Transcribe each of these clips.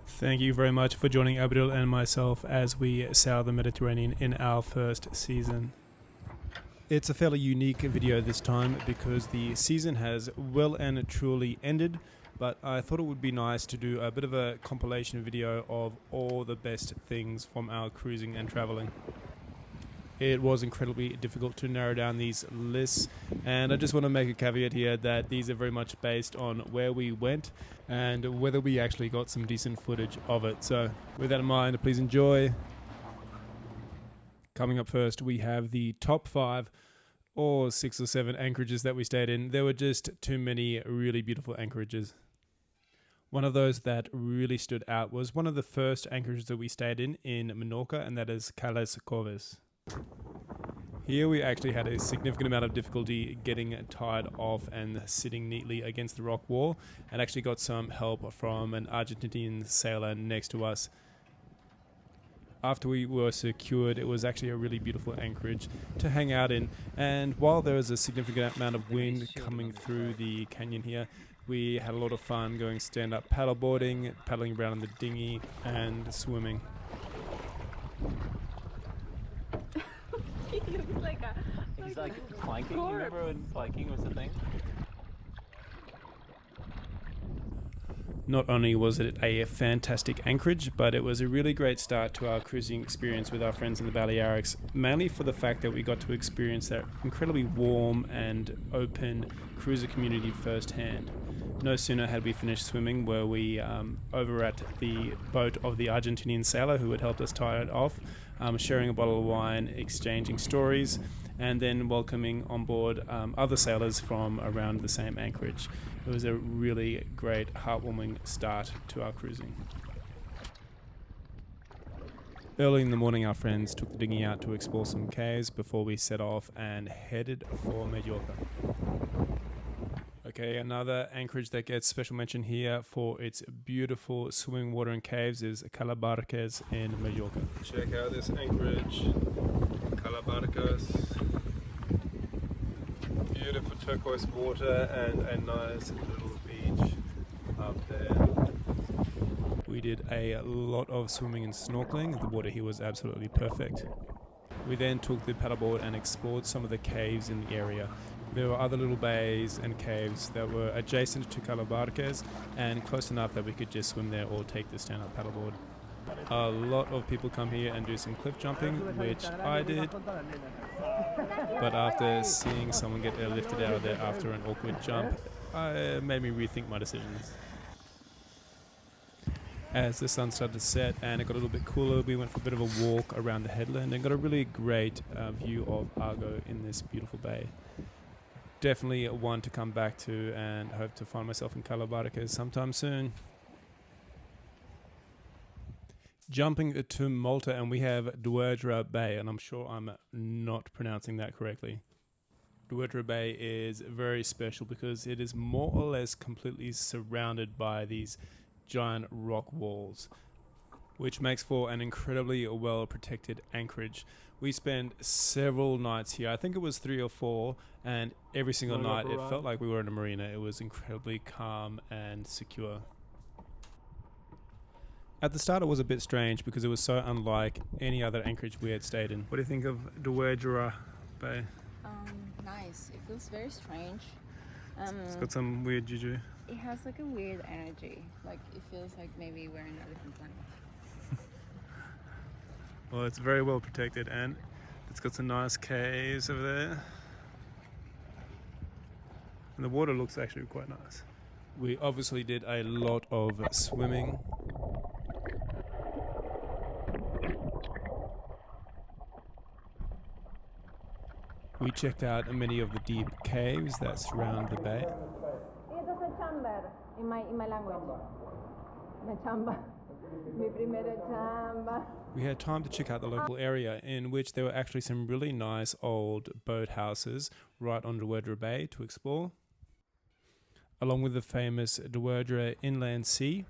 Thank you very much for joining Abdul and myself as we sail the Mediterranean in our first season. It's a fairly unique video this time because the season has well and truly ended, but I thought it would be nice to do a bit of a compilation video of all the best things from our cruising and traveling. It was incredibly difficult to narrow down these lists, and I just want to make a caveat here that these are very much based on where we went and whether we actually got some decent footage of it. So with that in mind, please enjoy. Coming up first, we have the top 5 or 6 or 7 anchorages that we stayed in. There were just too many really beautiful anchorages. One of those that really stood out was one of the first anchorages that we stayed in Menorca, and that is Coves. Here we actually had a significant amount of difficulty getting tied off and sitting neatly against the rock wall, and actually got some help from an Argentinian sailor next to us. After we were secured, it was actually a really beautiful anchorage to hang out in, and while there was a significant amount of wind coming through the canyon here, we had a lot of fun going stand-up paddleboarding, paddling around in the dinghy, and swimming. He looks like a... He's like planking. You remember when planking was a thing? Not only was it a fantastic anchorage, but it was a really great start to our cruising experience with our friends in the Balearics, mainly for the fact that we got to experience that incredibly warm and open cruiser community firsthand. No sooner had we finished swimming were we over at the boat of the Argentinian sailor who had helped us tie it off, sharing a bottle of wine, exchanging stories, and then welcoming on board other sailors from around the same anchorage. It was a really great, heartwarming start to our cruising. Early in the morning, our friends took the dinghy out to explore some caves before we set off and headed for Mallorca. Okay, another anchorage that gets special mention here for its beautiful swimming water and caves is Calabarques in Mallorca. Check out this anchorage, Calabarques. Beautiful turquoise water and a nice little beach up there. We did a lot of swimming and snorkeling. The water here was absolutely perfect. We then took the paddleboard and explored some of the caves in the area. There were other little bays and caves that were adjacent to Calabarques and close enough that we could just swim there or take the stand-up paddleboard. A lot of people come here and do some cliff jumping, which I did, but after seeing someone get airlifted out of there after an awkward jump, it made me rethink my decisions. As the sun started to set and it got a little bit cooler, we went for a bit of a walk around the headland and got a really great view of Argo in this beautiful bay. Definitely one to come back to, and hope to find myself in Calabarques sometime soon. Jumping to Malta, and we have Duerdra Bay, and I'm sure I'm not pronouncing that correctly. Duerdra Bay is very special because it is more or less completely surrounded by these giant rock walls, which makes for an incredibly well protected anchorage. We spent several nights here, I think it was 3 or 4, and every single night it felt like we were in a marina. It was incredibly calm and secure. At the start it was a bit strange because it was so unlike any other anchorage we had stayed in. What do you think of Duerdra Bay? Nice. It feels very strange. It's got some weird juju. It has like a weird energy. Like it feels like maybe we're in a different planet. Well, it's very well protected and it's got some nice caves over there. And the water looks actually quite nice. We obviously did a lot of swimming. We checked out many of the deep caves that surround the bay. It is a chamber in my language. My chamba. Mi primera chamba. We had time to check out the local area, in which there were actually some really nice old boathouses right on Duerdra Bay to explore, along with the famous Duerdra Inland Sea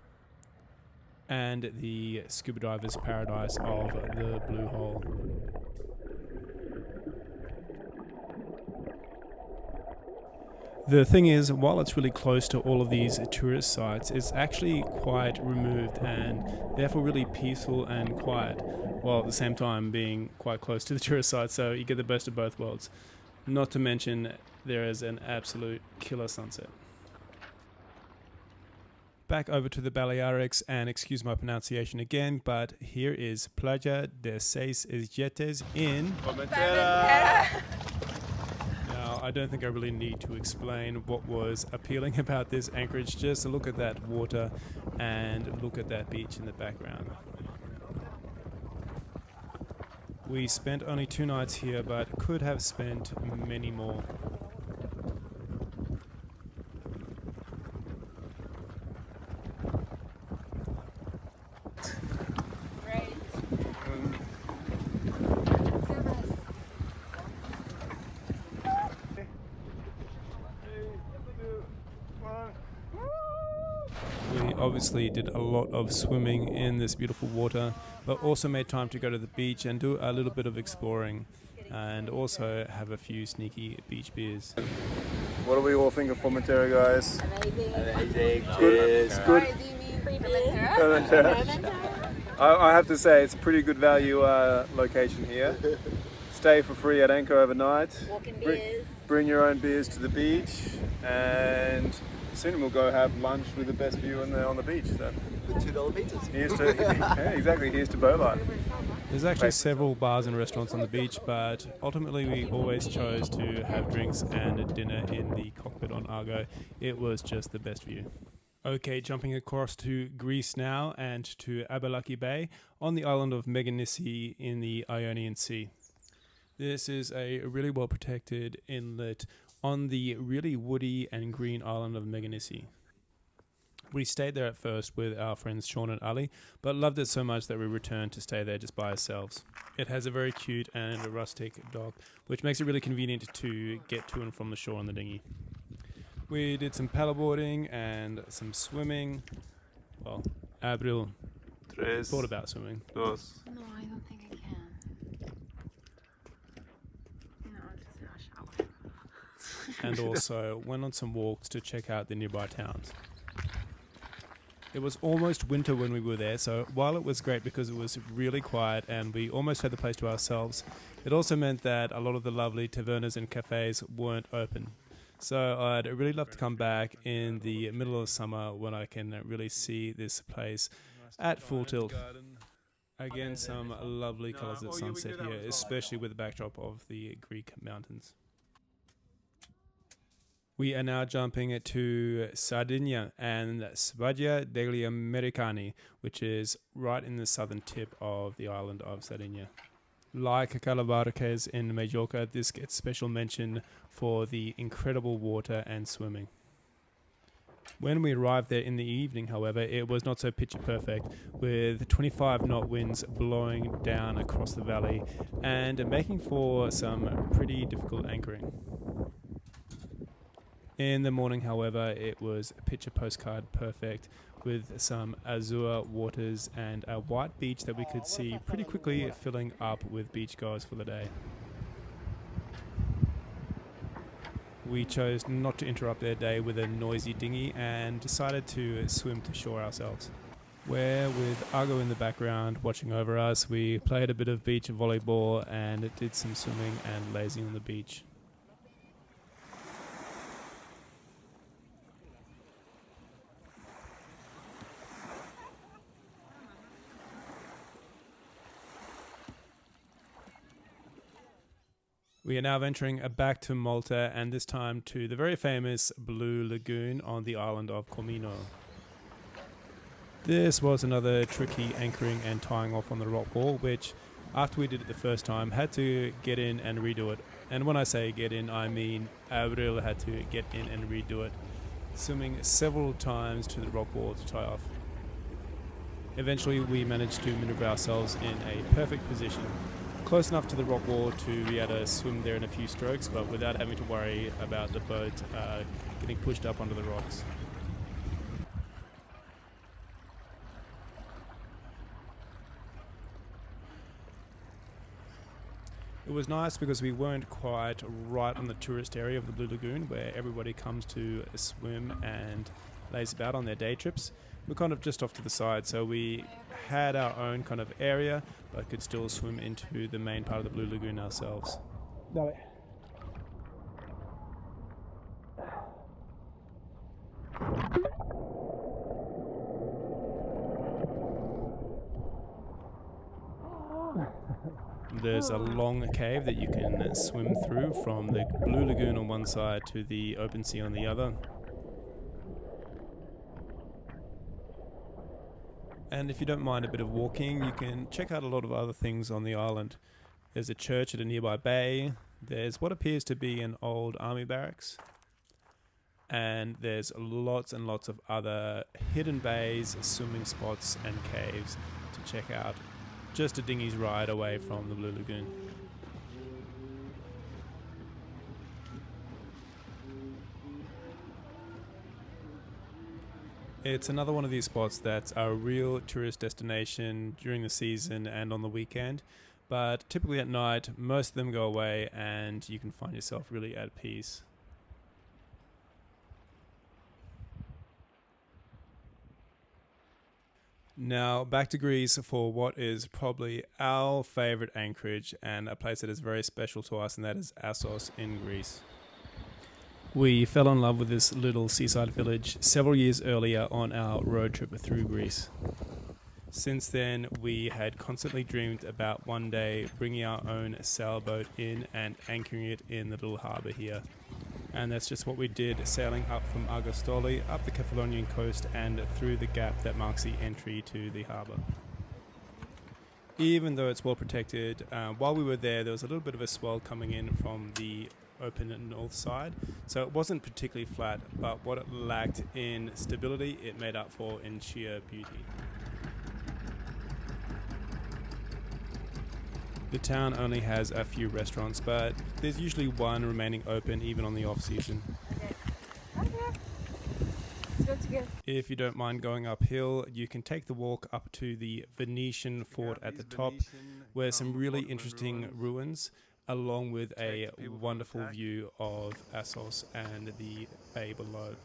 and the scuba divers' paradise of the Blue Hole. The thing is, while it's really close to all of these tourist sites, it's actually quite removed and therefore really peaceful and quiet, while at the same time being quite close to the tourist sites, so you get the best of both worlds. Not to mention, there is an absolute killer sunset. Back over to the Balearics, and excuse my pronunciation again, but here is Playa de Seis Esjetes in Formentera. Now, I don't think I really need to explain what was appealing about this Anchorage. Just look at that water and look at that beach in the background. We spent only 2 nights here, but could have spent many more. Right. We obviously did a lot of swimming in this beautiful water, but also made time to go to the beach and do a little bit of exploring, and also have a few sneaky beach beers. What do we all think of Formentera, guys? Amazing. Good. It's good. Sorry, do you mean Formentera? I have to say, it's a pretty good value location here. Stay for free at Anchor overnight. Walking Bring- beers. Bring your own beers to the beach, and soon we'll go have lunch with the best view on the beach. So The $2 pizzas. here's to yeah, exactly. Here's to Bolight. There's actually several bars and restaurants on the beach, but ultimately we always chose to have drinks and a dinner in the cockpit on Argo. It was just the best view. Okay, jumping across to Greece now and to Abalaki Bay on the island of Meganisi in the Ionian Sea. This is a really well protected inlet on the really woody and green island of Meganisi. We stayed there at first with our friends Sean and Ali, but loved it so much that we returned to stay there just by ourselves. It has a very cute and rustic dock, which makes it really convenient to get to and from the shore on the dinghy. We did some paddleboarding and some swimming. Well, Abril thought about swimming. No, I don't think I can. No, just a shower. And also went on some walks to check out the nearby towns. It was almost winter when we were there, so while it was great because it was really quiet and we almost had the place to ourselves, it also meant that a lot of the lovely tavernas and cafes weren't open. So I'd really love to come back in the middle of summer when I can really see this place at full tilt. Again, some lovely colours at sunset here, especially with the backdrop of the Greek mountains. We are now jumping to Sardinia and Sbadia degli Americani, which is right in the southern tip of the island of Sardinia. Like Calabarques in Majorca, this gets special mention for the incredible water and swimming. When we arrived there in the evening, however, it was not so picture perfect, with 25 knot winds blowing down across the valley and making for some pretty difficult anchoring. In the morning, however, it was picture postcard perfect, with some azure waters and a white beach that we could see pretty quickly filling up with beachgoers for the day. We chose not to interrupt their day with a noisy dinghy and decided to swim to shore ourselves. Where, with Argo in the background watching over us, we played a bit of beach volleyball and did some swimming and lazing on the beach. We are now venturing back to Malta, and this time to the very famous Blue Lagoon on the island of Comino. This was another tricky anchoring and tying off on the rock wall, which, after we did it the first time, had to get in and redo it. And when I say get in, I mean Abril had to get in and redo it, swimming several times to the rock wall to tie off. Eventually, we managed to maneuver ourselves in a perfect position, close enough to the rock wall to be able to swim there in a few strokes, but without having to worry about the boat getting pushed up onto the rocks. It was nice because we weren't quite right on the tourist area of the Blue Lagoon where everybody comes to swim and lays about on their day trips. We're kind of just off to the side, so we had our own kind of area but could still swim into the main part of the Blue Lagoon ourselves. There's a long cave that you can swim through from the Blue Lagoon on one side to the open sea on the other. And if you don't mind a bit of walking, you can check out a lot of other things on the island. There's a church at a nearby bay. There's what appears to be an old army barracks. And there's lots and lots of other hidden bays, swimming spots and caves to check out. Just a dinghy's ride away from the Blue Lagoon. It's another one of these spots that's a real tourist destination during the season and on the weekend, but typically at night most of them go away and you can find yourself really at peace. Now back to Greece for what is probably our favourite Anchorage and a place that is very special to us, and that is Assos in Greece. We fell in love with this little seaside village several years earlier on our road trip through Greece. Since then, we had constantly dreamed about one day bringing our own sailboat in and anchoring it in the little harbour here. And that's just what we did, sailing up from Argo, up the Kefalonian coast and through the gap that marks the entry to the harbour. Even though it's well protected, while we were there was a little bit of a swell coming in from the open north side, so it wasn't particularly flat, but what it lacked in stability it made up for in sheer beauty. The town only has a few restaurants, but there's usually one remaining open even on the off season. If you don't mind going uphill, you can take the walk up to the Venetian fort at the top, where some really interesting ruins, along with a wonderful view of Assos and the bay below.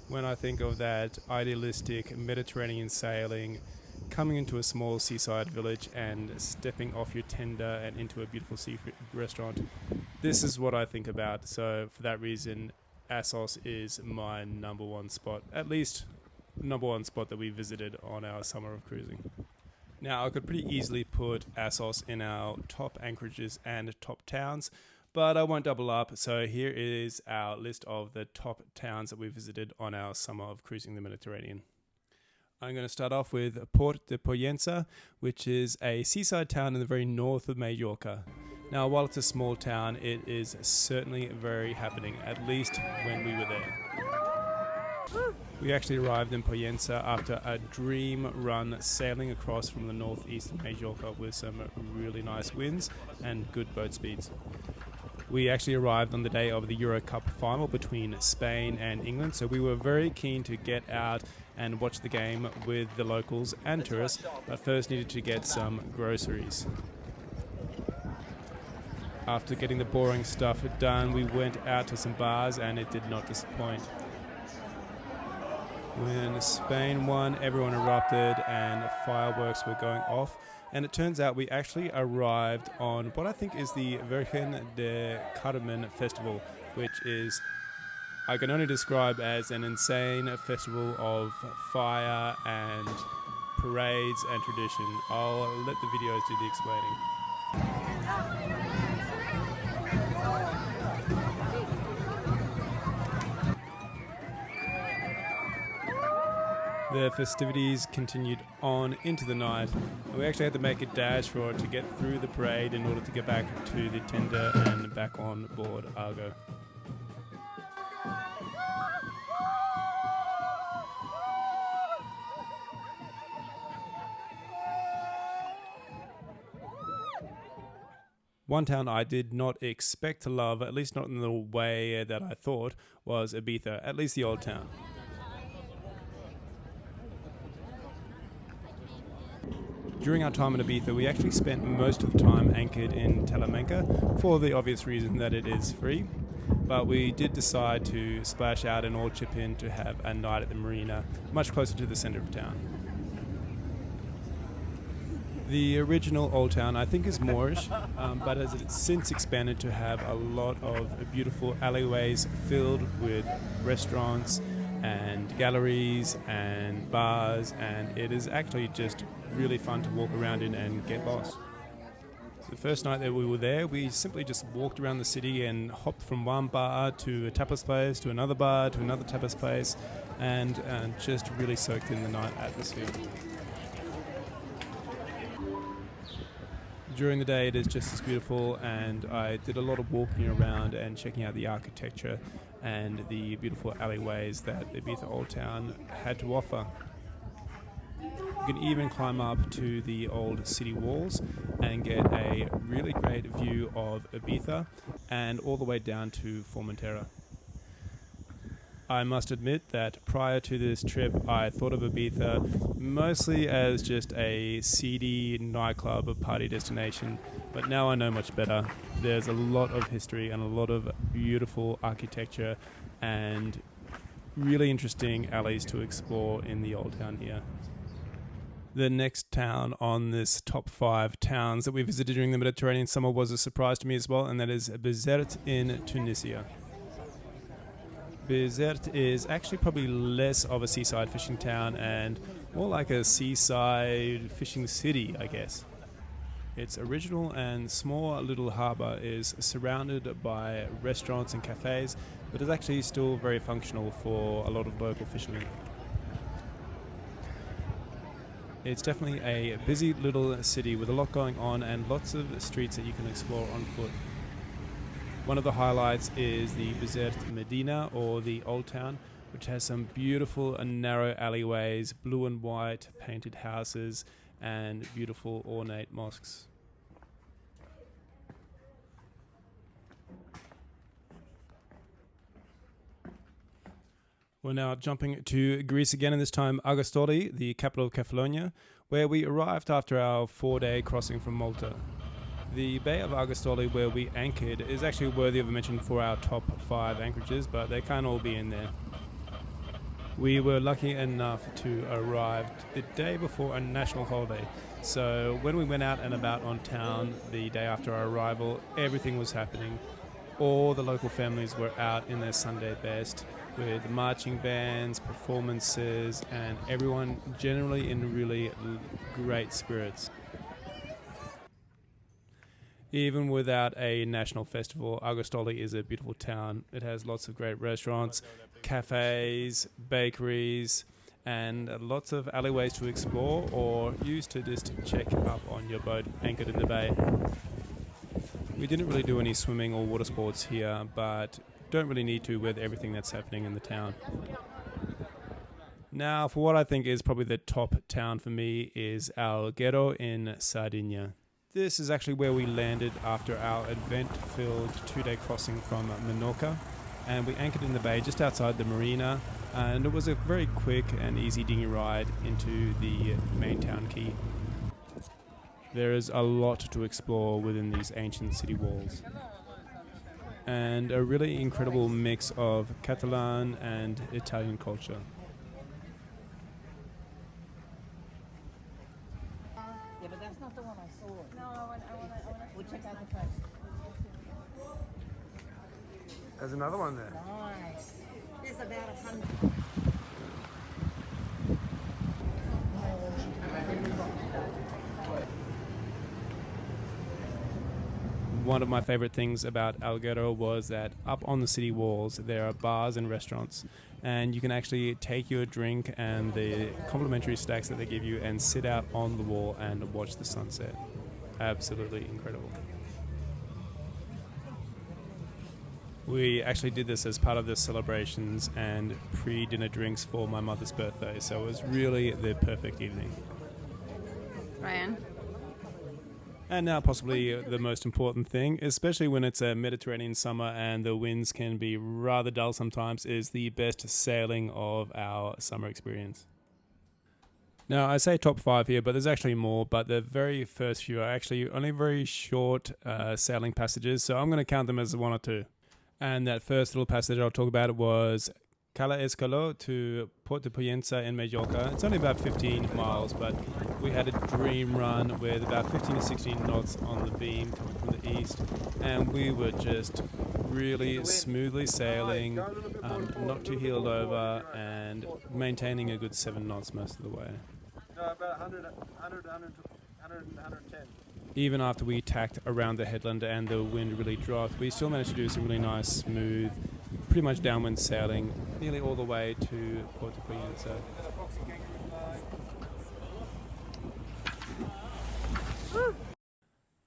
When I think of that idealistic Mediterranean sailing, coming into a small seaside village and stepping off your tender and into a beautiful seafood restaurant, this is what I think about. So for that reason, Assos is my number one spot, at least number one spot that we visited on our summer of cruising. Now, I could pretty easily put Assos in our top anchorages and top towns, but I won't double up, so here is our list of the top towns that we visited on our summer of cruising the Mediterranean. I'm going to start off with Port de Pollença, which is a seaside town in the very north of Majorca. Now, while it's a small town, it is certainly very happening, at least when we were there. We actually arrived in Pollença after a dream run sailing across from the northeast of Majorca with some really nice winds and good boat speeds. We actually arrived on the day of the Euro Cup final between Spain and England, so we were very keen to get out and watch the game with the locals and tourists, but first needed to get some groceries. After getting the boring stuff done, we went out to some bars and it did not disappoint. When Spain won, everyone erupted and fireworks were going off. And it turns out we actually arrived on what I think is the Virgen de Carmen festival, which is, I can only describe as an insane festival of fire and parades and tradition. I'll let the videos do the explaining. The festivities continued on into the night, and we actually had to make a dash for it to get through the parade in order to get back to the tender and back on board Argo. One town I did not expect to love, at least not in the way that I thought, was Ibiza, at least the old town. During our time in Ibiza, we actually spent most of the time anchored in Talamanca for the obvious reason that it is free. But we did decide to splash out and all chip in to have a night at the marina, much closer to the centre of town. The original Old Town, I think, is Moorish, but has since expanded to have a lot of beautiful alleyways filled with restaurants and galleries and bars, and it is actually just really fun to walk around in and get lost. The first night that we were there, we simply just walked around the city and hopped from one bar to a tapas place, to another bar, to another tapas place, and just really soaked in the night atmosphere. During the day, it is just as beautiful, and I did a lot of walking around and checking out the architecture and the beautiful alleyways that Ibiza Old Town had to offer. You can even climb up to the old city walls and get a really great view of Ibiza and all the way down to Formentera. I must admit that prior to this trip, I thought of Ibiza mostly as just a seedy nightclub, a party destination, but now I know much better. There's a lot of history and a lot of beautiful architecture and really interesting alleys to explore in the old town here. The next town on this top 5 towns that we visited during the Mediterranean summer was a surprise to me as well, and that is Bizerte in Tunisia. Bizerte is actually probably less of a seaside fishing town and more like a seaside fishing city, I guess. Its original and small little harbour is surrounded by restaurants and cafes, but is actually still very functional for a lot of local fishermen. It's definitely a busy little city with a lot going on and lots of streets that you can explore on foot. One of the highlights is the Bizerte Medina, or the Old Town, which has some beautiful and narrow alleyways, blue and white painted houses, and beautiful ornate mosques. We're now jumping to Greece again, and this time Agostoli, the capital of Catalonia, where we arrived after our 4-day crossing from Malta. The Bay of Agostoli, where we anchored, is actually worthy of a mention for our top 5 anchorages, but they can't all be in there. We were lucky enough to arrive the day before a national holiday, so when we went out and about on town the day after our arrival, everything was happening. All the local families were out in their Sunday best, with marching bands, performances, and everyone generally in really great spirits. Even without a national festival, Agostoli is a beautiful town. It has lots of great restaurants, cafes, bakeries, and lots of alleyways to explore or use to just check up on your boat anchored in the bay. We didn't really do any swimming or water sports here, but don't really need to with everything that's happening in the town. Now, for what I think is probably the top town for me is Alghero in Sardinia. This is actually where we landed after our event-filled 2-day crossing from Menorca, and we anchored in the bay just outside the marina, and it was a very quick and easy dinghy ride into the main town quay. There is a lot to explore within these ancient city walls, and a really incredible mix of Catalan and Italian culture. Yeah, but that's not the one I saw. No, I want we'll check out the first. There's another one there. Nice. There's about 100. One of my favorite things about Alghero was that up on the city walls there are bars and restaurants, and you can actually take your drink and the complimentary snacks that they give you and sit out on the wall and watch the sunset. Absolutely incredible. We actually did this as part of the celebrations and pre-dinner drinks for my mother's birthday, so it was really the perfect evening. Ryan? And now possibly the most important thing, especially when it's a Mediterranean summer and the winds can be rather dull sometimes, is the best sailing of our summer experience. Now, I say top 5 here, but there's actually more, but the very first few are actually only very short sailing passages, so I'm going to count them as 1 or 2. And that first little passage I'll talk about was Cala Escalo to Port de Poyensa in Mallorca. It's only about 15 miles, but we had a dream run with about 15 to 16 knots on the beam coming from the east, and we were just really smoothly sailing, not too heeled over, and maintaining a good 7 knots most of the way. No, about 110. Even after we tacked around the headland and the wind really dropped, we still managed to do some really nice, smooth, pretty much downwind sailing nearly all the way to Port de Poyensa.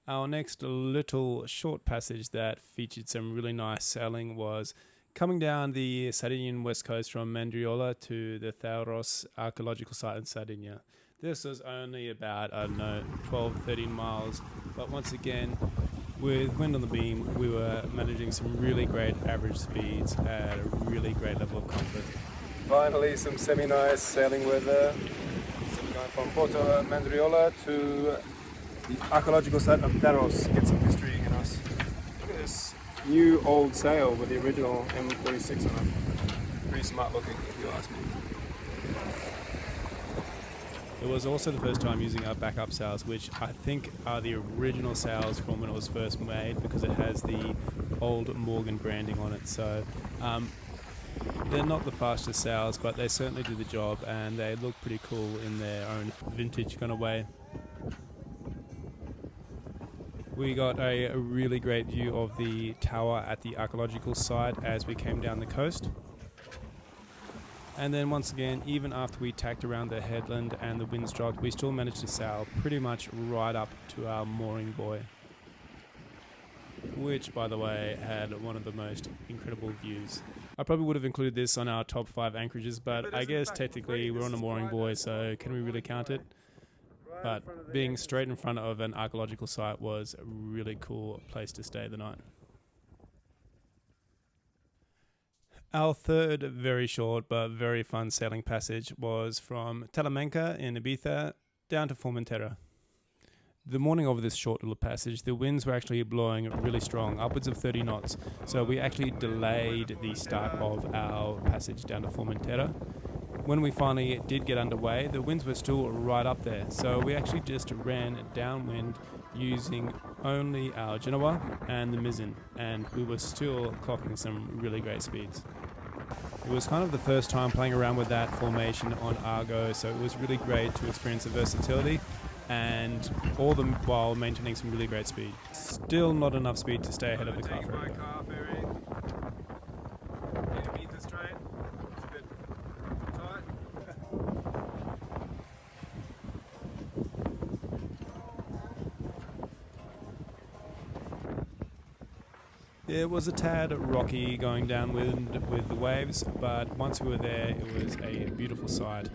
Our next little short passage that featured some really nice sailing was coming down the Sardinian west coast from Mandriola to the Thauros archaeological site in Sardinia. This was only about, 12, 13 miles, but once again, with wind on the beam, we were managing some really great average speeds at a really great level of comfort. Finally, some semi-nice sailing weather. So we're going from Porto Mandriola to the archaeological site of Thauros. Get some history in us. Look at this new old sail with the original M46 on it. Pretty smart looking, if you ask me. It was also the first time using our backup sails, which I think are the original sails from when it was first made, because it has the old Morgan branding on it. So they're not the fastest sails, but they certainly do the job, and they look pretty cool in their own vintage kind of way. We got a really great view of the tower at the archaeological site as we came down the coast. And then once again, even after we tacked around the headland and the winds dropped, we still managed to sail pretty much right up to our mooring buoy, which, by the way, had one of the most incredible views. I probably would have included this on our top 5 anchorages, but I guess technically we're on a mooring buoy, so can we really count it? But being straight in front of an archaeological site was a really cool place to stay the night. Our third very short but very fun sailing passage was from Talamanca in Ibiza down to Formentera. The morning of this short little passage, the winds were actually blowing really strong, upwards of 30 knots, so we actually delayed the start of our passage down to Formentera. When we finally did get underway, the winds were still right up there, so we actually just ran downwind using only our Genoa and the mizzen, and we were still clocking some really great speeds. It was kind of the first time playing around with that formation on Argo, so it was really great to experience the versatility, and all the while maintaining some really great speed. Still not enough speed to stay ahead of the car ferry. It was a tad rocky going downwind with the waves, but once we were there, it was a beautiful sight.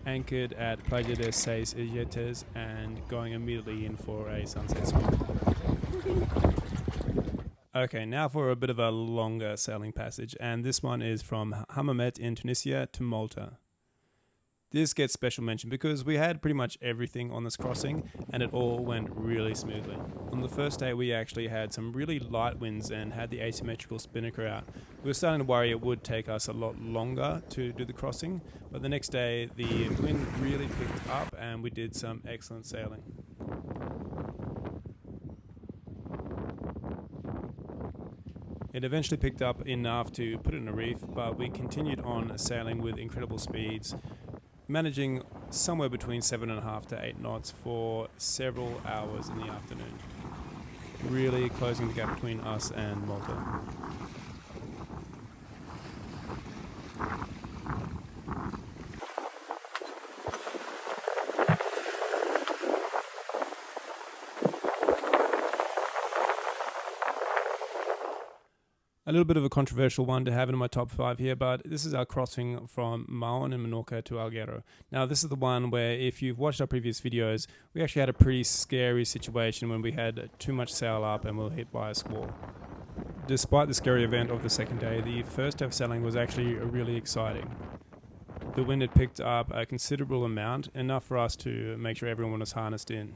Anchored at Playa de Seis Ilhetes and going immediately in for a sunset swim. Okay, now for a bit of a longer sailing passage, and this one is from Hammamet in Tunisia to Malta. This gets special mention because we had pretty much everything on this crossing and it all went really smoothly. On the first day we actually had some really light winds and had the asymmetrical spinnaker out. We were starting to worry it would take us a lot longer to do the crossing, but the next day the wind really picked up and we did some excellent sailing. It eventually picked up enough to put it in a reef, but we continued on sailing with incredible speeds, managing somewhere between 7.5 to 8 knots for several hours in the afternoon, really closing the gap between us and Malta. A little bit of a controversial one to have in my top 5 here, but this is our crossing from Mahon in Menorca to Alghero. Now, this is the one where, if you've watched our previous videos, we actually had a pretty scary situation when we had too much sail up and we were hit by a squall. Despite the scary event of the second day, the first day of sailing was actually really exciting. The wind had picked up a considerable amount, enough for us to make sure everyone was harnessed in.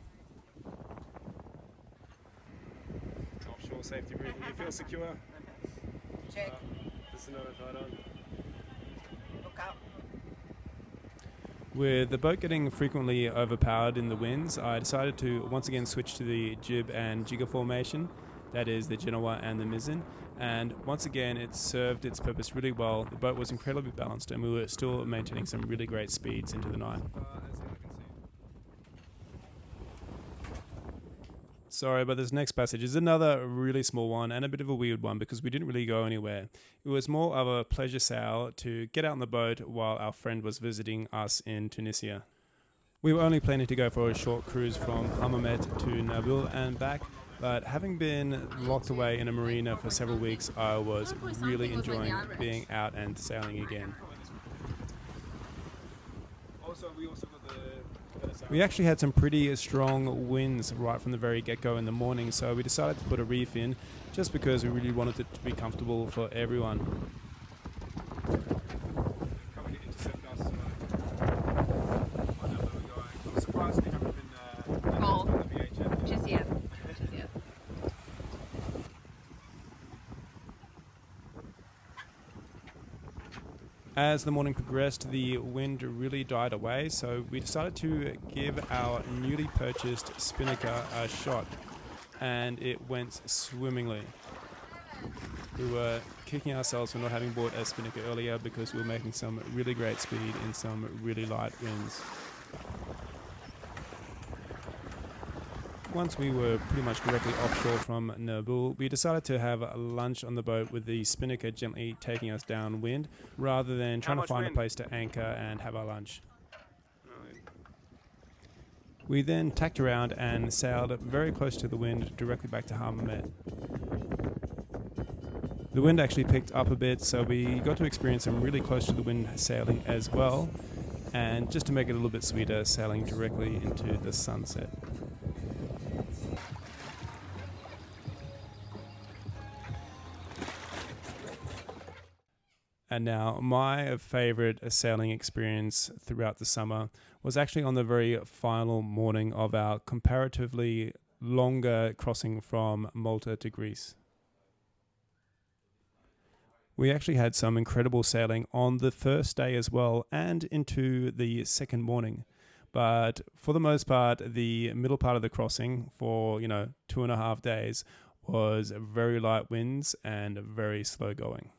Offshore safety briefing. You feel secure? Check. This is another tied on. Look out. With the boat getting frequently overpowered in the winds, I decided to once again switch to the jib and jigger formation, that is the Genoa and the mizzen, and once again it served its purpose really well. The boat was incredibly balanced and we were still maintaining some really great speeds into the night. Sorry, but this next passage is another really small one and a bit of a weird one because we didn't really go anywhere. It was more of a pleasure sail to get out on the boat while our friend was visiting us in Tunisia. We were only planning to go for a short cruise from Hammamet to Nabil and back, but having been locked away in a marina for several weeks, I was really enjoying being out and sailing again. We actually had some pretty strong winds right from the very get-go in the morning, so we decided to put a reef in just because we really wanted it to be comfortable for everyone. Just yet. As the morning progressed, the wind really died away, so we decided to give our newly purchased spinnaker a shot, and it went swimmingly. We were kicking ourselves for not having bought a spinnaker earlier because we were making some really great speed in some really light winds. Once we were pretty much directly offshore from Nabil, we decided to have a lunch on the boat with the spinnaker gently taking us downwind rather than trying to find a place to anchor and have our lunch. We then tacked around and sailed very close to the wind directly back to Hammamet. The wind actually picked up a bit, so we got to experience some really close to the wind sailing as well, and just to make it a little bit sweeter, sailing directly into the sunset. And now, my favorite sailing experience throughout the summer was actually on the very final morning of our comparatively longer crossing from Malta to Greece. We actually had some incredible sailing on the first day as well and into the second morning. But for the most part, the middle part of the crossing for, 2.5 days was very light winds and very slow going.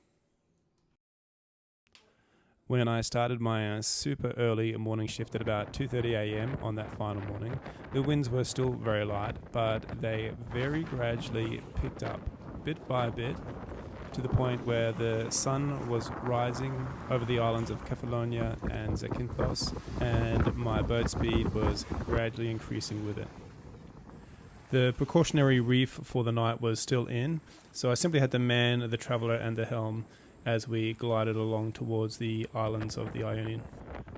When I started my super early morning shift at about 2:30 a.m. on that final morning, the winds were still very light, but they very gradually picked up bit by bit to the point where the sun was rising over the islands of Kefalonia and Zakynthos, and my boat speed was gradually increasing with it. The precautionary reef for the night was still in, so I simply had to man the traveller and the helm as we glided along towards the islands of the Ionian.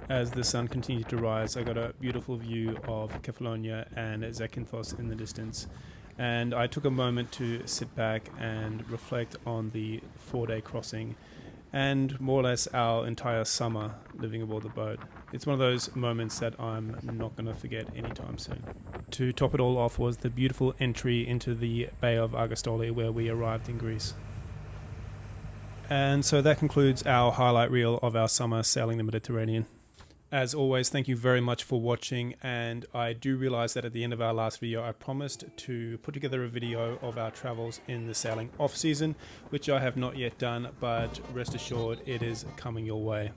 As the sun continued to rise, I got a beautiful view of Kefalonia and Zakynthos in the distance, and I took a moment to sit back and reflect on the 4-day crossing and more or less our entire summer living aboard the boat. It's one of those moments that I'm not going to forget anytime soon. To top it all off was the beautiful entry into the Bay of Argostoli where we arrived in Greece. And so that concludes our highlight reel of our summer sailing the Mediterranean. As always, thank you very much for watching, and I do realize that at the end of our last video I promised to put together a video of our travels in the sailing off season, which I have not yet done, but rest assured it is coming your way.